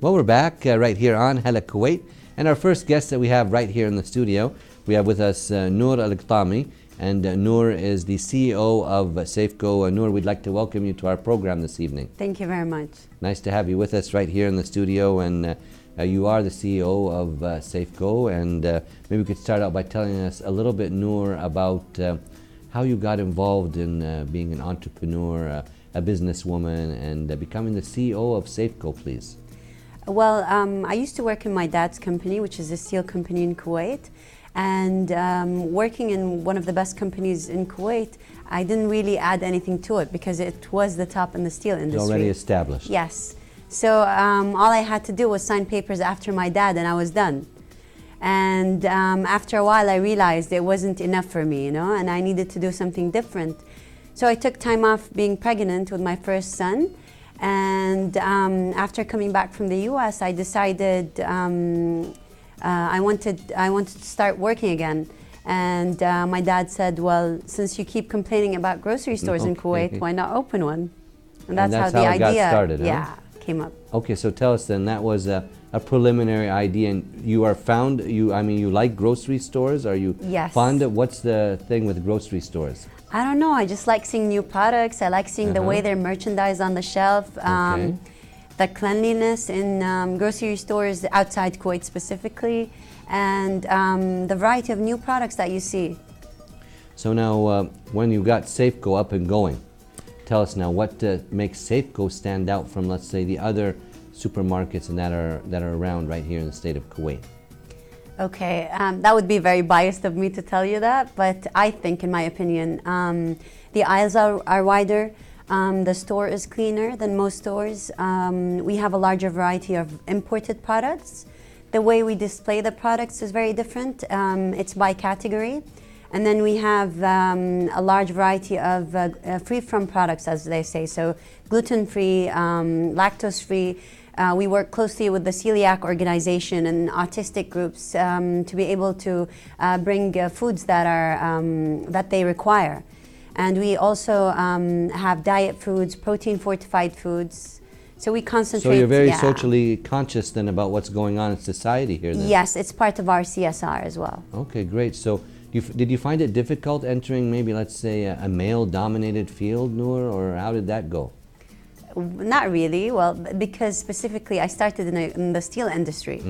Well, we're back right here on Hello Kuwait, and our first guest that we have right here in the studio, we have with us Noor Al-Qatami, and Noor is the CEO of Safeco. Noor, we'd like to welcome you to our program this evening. Thank you very much. Nice to have you with us right here in the studio, and you are the CEO of Safeco, and maybe we could start out by telling us a little bit, Noor, about how you got involved in being an entrepreneur, a businesswoman, and becoming the CEO of Safeco, please. Well, I used to work in my dad's company, which is a steel company in Kuwait. And working in one of the best companies in Kuwait, I didn't really add anything to it because it was the top in the steel industry. It's already established. Yes. So all I had to do was sign papers after my dad and I was done. And after a while I realized it wasn't enough for me, and I needed to do something different. So I took time off being pregnant with my first son. And after coming back from the US, I decided I wanted to start working again. And my dad said, well, since you keep complaining about grocery stores in Kuwait, why not open one? And that's how the idea got started, came up. Okay, so tell us then, that was a preliminary idea, and you are you like grocery stores? Are you fond of, what's the thing with grocery stores? I don't know, I just like seeing new products. I like seeing the way they're merchandised on the shelf. The cleanliness in grocery stores outside Kuwait specifically, and the variety of new products that you see. So now, when you got Safeco up and going, tell us now what makes Safeco stand out from, let's say, the other supermarkets and that are around right here in the state of Kuwait. Okay, that would be very biased of me to tell you that, but I think, in my opinion, the aisles are wider. The store is cleaner than most stores. We have a larger variety of imported products. The way we display the products is very different. It's by category. And then we have a large variety of free-from products, as they say, so gluten-free, lactose-free. We work closely with the celiac organization and autistic groups to be able to bring foods that they require. And we also have diet foods, protein-fortified foods. So we concentrate. So you're very socially conscious then about what's going on in society here then? Yes, it's part of our CSR as well. Okay, great. So did you find it difficult entering maybe, let's say, a male-dominated field, Noor, or how did that go? Not really. Well, because specifically I started in the steel industry.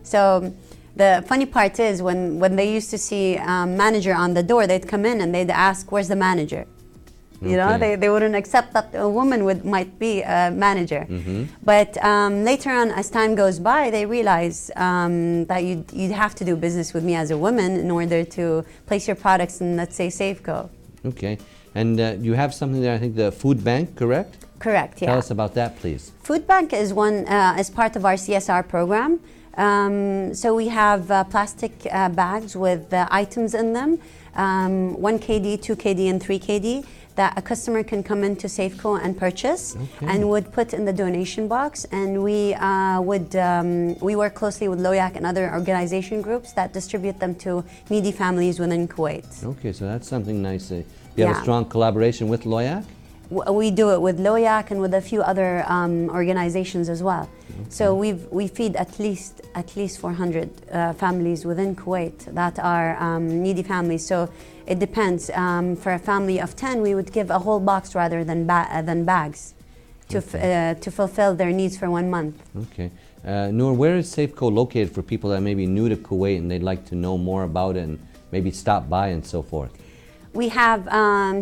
So the funny part is when they used to see manager on the door, they'd come in and they'd ask, where's the manager? You know, they wouldn't accept that a woman might be a manager. But later on, as time goes by, they realize that you'd have to do business with me as a woman in order to place your products in, let's say, Safeco. Okay. And you have something there, I think, the food bank, correct? Correct, yeah. Tell us about that, please. Food bank is is part of our CSR program. So we have plastic bags with items in them, 1 kd, 2 kd, and 3 kd, that a customer can come into Safeco and purchase and would put in the donation box. And we work closely with LOYAC and other organization groups that distribute them to needy families within Kuwait. Okay, so that's something nice. You have a strong collaboration with LOYAC? We do it with LOYAC and with a few other organizations as well. So we feed at least 400 families within Kuwait that are needy families. So it depends. For a family of 10, we would give a whole box rather than bags to fulfill their needs for 1 month. Okay. Noor, where is Safeco located for people that may be new to Kuwait and they'd like to know more about it and maybe stop by and so forth? We have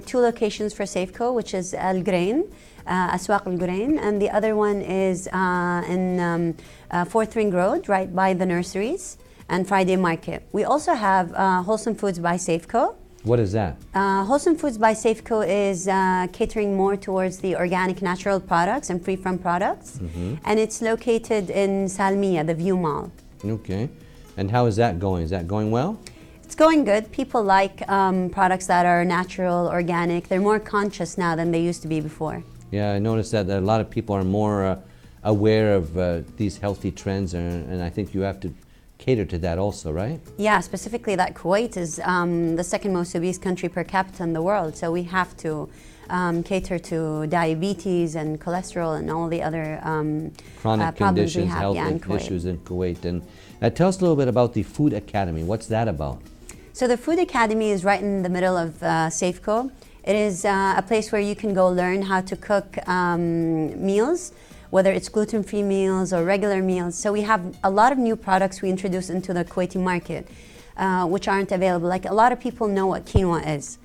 2 locations for Safeco, which is Al Grain, Aswaq Al Grain, and the other one is in 4th Ring Road, right by the nurseries, and Friday Market. We also have Wholesome Foods by Safeco. What is that? Wholesome Foods by Safeco is catering more towards the organic, natural products and free-from products, and it's located in Salmiya, the View Mall. Okay, and how is that going? Is that going well? It's going good. People like products that are natural, organic. They're more conscious now than they used to be before. Yeah, I noticed that a lot of people are more aware of these healthy trends, and I think you have to cater to that also, right? Yeah, specifically that Kuwait is the 2nd most obese country per capita in the world, so we have to cater to diabetes and cholesterol and all the other chronic problems we conditions, have, health in Kuwait. issues in Kuwait. And tell us a little bit about the Food Academy. What's that about? So the Food Academy is right in the middle of Safeco. It is a place where you can go learn how to cook meals, whether it's gluten-free meals or regular meals. So we have a lot of new products we introduce into the Kuwaiti market, which aren't available. Like, a lot of people know what quinoa is,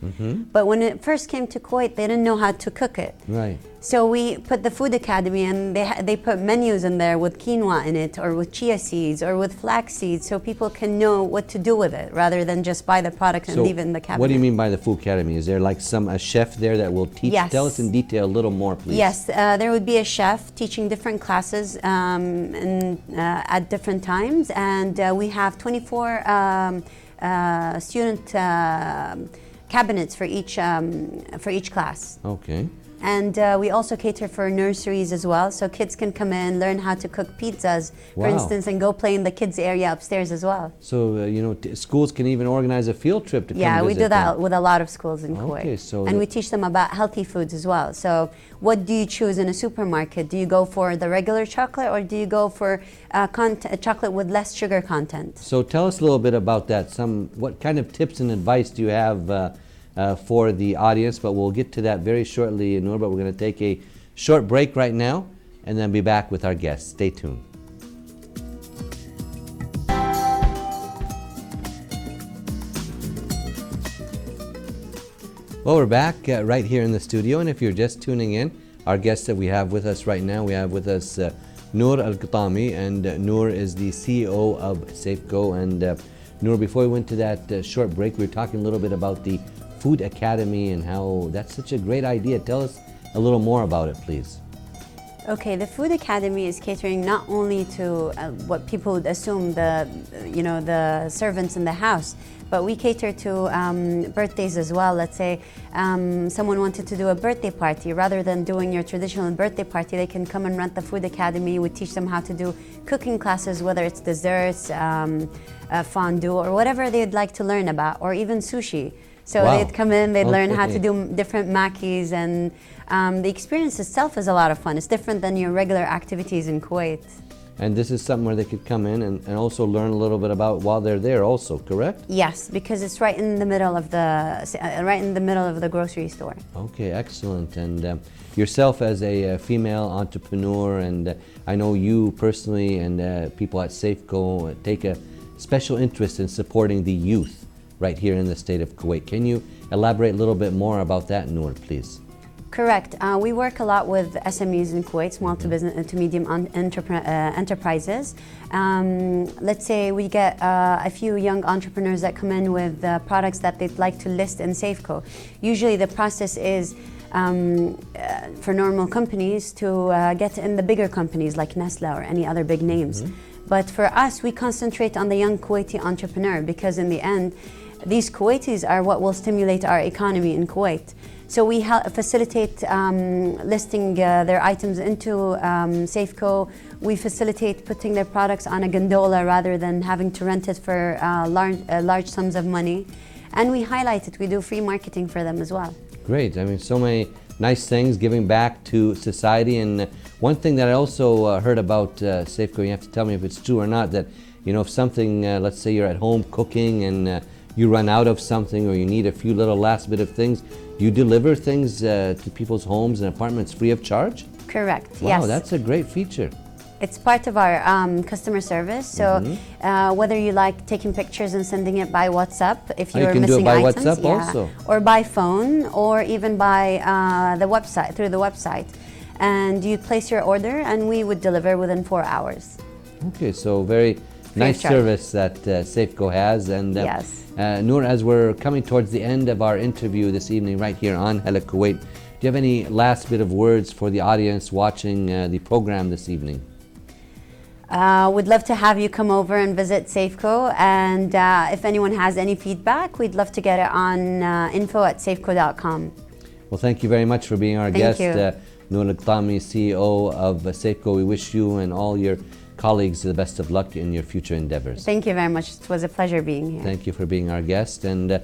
but when it first came to Kuwait, they didn't know how to cook it. Right. So we put the Food Academy, and they put menus in there with quinoa in it, or with chia seeds, or with flax seeds, so people can know what to do with it, rather than just buy the product and leave it in the cabinet. What do you mean by the Food Academy? Is there like a chef there that will teach? Yes. Tell us in detail a little more, please. Yes, there would be a chef teaching different classes at different times, and we have 24 student cabinets for each class. Okay. And we also cater for nurseries as well, so kids can come in, learn how to cook pizzas, for instance, and go play in the kids area upstairs as well. So, schools can even organize a field trip to come visit. Yeah, we do that with a lot of schools in Kuwait. Okay, so and we teach them about healthy foods as well. So what do you choose in a supermarket? Do you go for the regular chocolate, or do you go for chocolate with less sugar content? So tell us a little bit about that. What kind of tips and advice do you have for the audience? But we'll get to that very shortly, Noor. But we're going to take a short break right now and then be back with our guests. Stay tuned. Well, we're back right here in the studio, and if you're just tuning in, our guest that we have with us right now, we have with us Noor Al-Qatami, and Noor is the CEO of Safeco. And Noor, before we went to that short break, we were talking a little bit about the Food Academy and how that's such a great idea. Tell us a little more about it, please. Okay, the Food Academy is catering not only to what people would assume, the servants in the house, but we cater to birthdays as well. Let's say someone wanted to do a birthday party. Rather than doing your traditional birthday party, they can come and rent the Food Academy. We teach them how to do cooking classes, whether it's desserts, fondue, or whatever they'd like to learn about, or even sushi. So they'd come in, they'd learn how to do different makis, and the experience itself is a lot of fun. It's different than your regular activities in Kuwait. And this is something where they could come in and also learn a little bit about while they're there also, correct? Yes, because it's right in the middle of the grocery store. Okay, excellent. And yourself as a female entrepreneur, and I know you personally and people at Safeco take a special interest in supporting the youth right here in the state of Kuwait. Can you elaborate a little bit more about that, Noor, please? Correct. We work a lot with SMEs in Kuwait, small to medium enterprises. Let's say we get a few young entrepreneurs that come in with products that they'd like to list in Safeco. Usually the process is for normal companies to get in the bigger companies like Nestle or any other big names. But for us, we concentrate on the young Kuwaiti entrepreneur, because in the end, these Kuwaitis are what will stimulate our economy in Kuwait. So we facilitate listing their items into Safeco. We facilitate putting their products on a gondola rather than having to rent it for large sums of money. And we highlight it. We do free marketing for them as well. Great. I mean, so many nice things, giving back to society. And one thing that I also heard about Safeco, you have to tell me if it's true or not, that if something, let's say you're at home cooking and you run out of something, or you need a few little last bit of things, you deliver things to people's homes and apartments free of charge? Correct, yes. Wow, that's a great feature. It's part of our customer service. So whether you like taking pictures and sending it by WhatsApp, if you're missing items, WhatsApp also, or by phone, or even by the website, through the website, and you place your order, and we would deliver within 4 hours. Okay, so very nice service that Safeco has. And Noor, as we're coming towards the end of our interview this evening right here on Hello Kuwait, do you have any last bit of words for the audience watching the program this evening? We'd love to have you come over and visit Safeco, and if anyone has any feedback, we'd love to get it on info@safeco.com. Well, thank you very much for being our guest. Noor Al-Qatami, CEO of Safeco. We wish you and all your colleagues the best of luck in your future endeavors. Thank you very much. It was a pleasure being here. Thank you for being our guest. And